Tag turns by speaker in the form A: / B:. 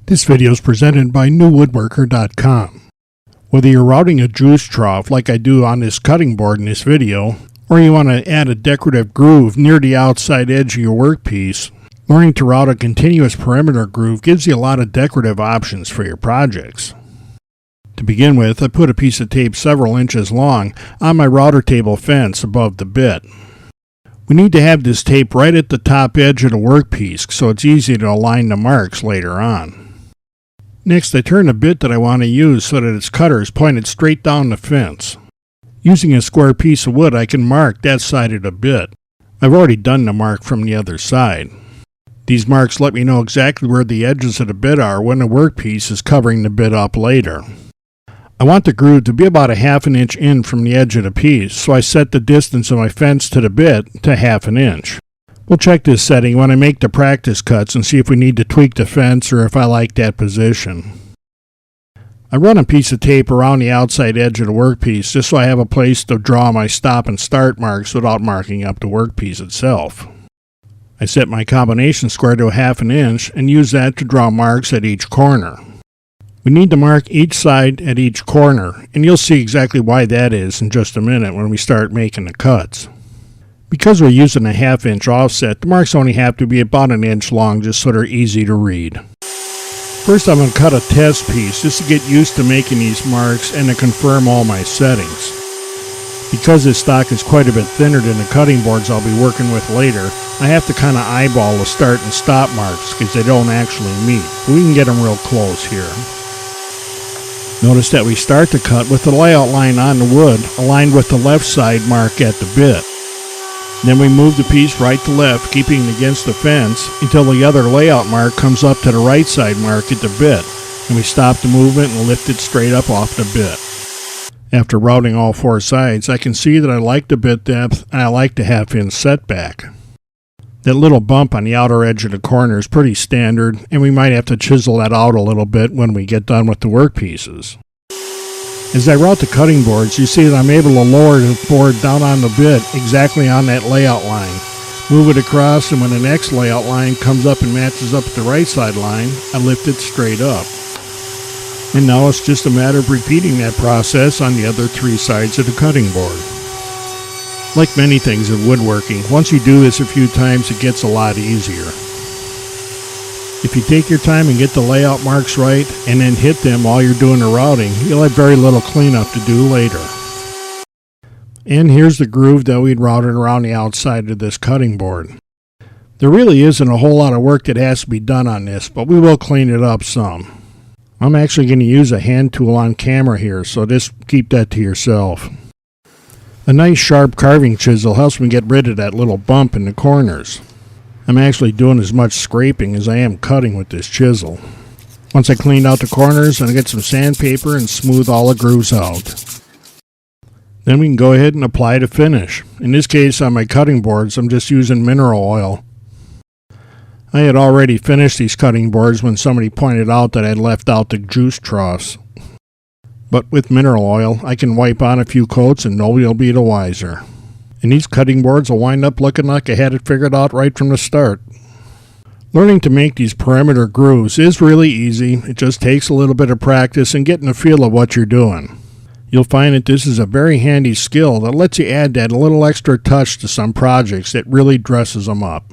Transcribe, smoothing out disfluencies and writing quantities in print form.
A: This video is presented by NewWoodworker.com. Whether you're routing a juice trough like I do on this cutting board in this video, or you want to add a decorative groove near the outside edge of your workpiece, learning to route a continuous perimeter groove gives you a lot of decorative options for your projects. To begin with, I put a piece of tape several inches long on my router table fence above the bit. We need to have this tape right at the top edge of the workpiece so it's easy to align the marks later on. Next, I turn the bit that I want to use so that its cutter is pointed straight down the fence. Using a square piece of wood, I can mark that side of the bit. I've already done the mark from the other side. These marks let me know exactly where the edges of the bit are when the workpiece is covering the bit up later. I want the groove to be about a ½ an inch in from the edge of the piece, so I set the distance of my fence to the bit to ½ an inch. We'll check this setting when I make the practice cuts and see if we need to tweak the fence or if I like that position. I run a piece of tape around the outside edge of the workpiece just so I have a place to draw my stop and start marks without marking up the workpiece itself. I set my combination square to a ½ an inch and use that to draw marks at each corner. We need to mark each side at each corner, and you'll see exactly why that is in just a minute when we start making the cuts. Because we're using a ½ inch offset, the marks only have to be about an inch long just so they're easy to read. First, I'm going to cut a test piece just to get used to making these marks and to confirm all my settings. Because this stock is quite a bit thinner than the cutting boards I'll be working with later, I have to kind of eyeball the start and stop marks because they don't actually meet. We can get them real close here. Notice that we start the cut with the layout line on the wood aligned with the left side mark at the bit. Then we move the piece right to left, keeping it against the fence until the other layout mark comes up to the right side mark at the bit, and we stop the movement and lift it straight up off the bit. After routing all four sides, I can see that I like the bit depth and I like the ½ inch setback. That little bump on the outer edge of the corner is pretty standard, and we might have to chisel that out a little bit when we get done with the workpieces. As I route the cutting boards, you see that I'm able to lower the board down on the bit exactly on that layout line. Move it across, and when the next layout line comes up and matches up with the right side line, I lift it straight up. And now it's just a matter of repeating that process on the other three sides of the cutting board. Like many things in woodworking, once you do this a few times, it gets a lot easier. If you take your time and get the layout marks right and then hit them while you're doing the routing, you'll have very little cleanup to do later. And here's the groove that we'd routed around the outside of this cutting board. There really isn't a whole lot of work that has to be done on this, but we will clean it up some. I'm actually going to use a hand tool on camera here, so just keep that to yourself. A nice sharp carving chisel helps me get rid of that little bump in the corners. I'm actually doing as much scraping as I am cutting with this chisel. Once I cleaned out the corners, I get some sandpaper and smooth all the grooves out. Then we can go ahead and apply the finish. In this case, on my cutting boards, I'm just using mineral oil. I had already finished these cutting boards when somebody pointed out that I'd left out the juice troughs. But with mineral oil, I can wipe on a few coats and nobody will be the wiser. And these cutting boards will wind up looking like I had it figured out right from the start. Learning to make these perimeter grooves is really easy. It just takes a little bit of practice and getting a feel of what you're doing. You'll find that this is a very handy skill that lets you add that little extra touch to some projects that really dresses them up.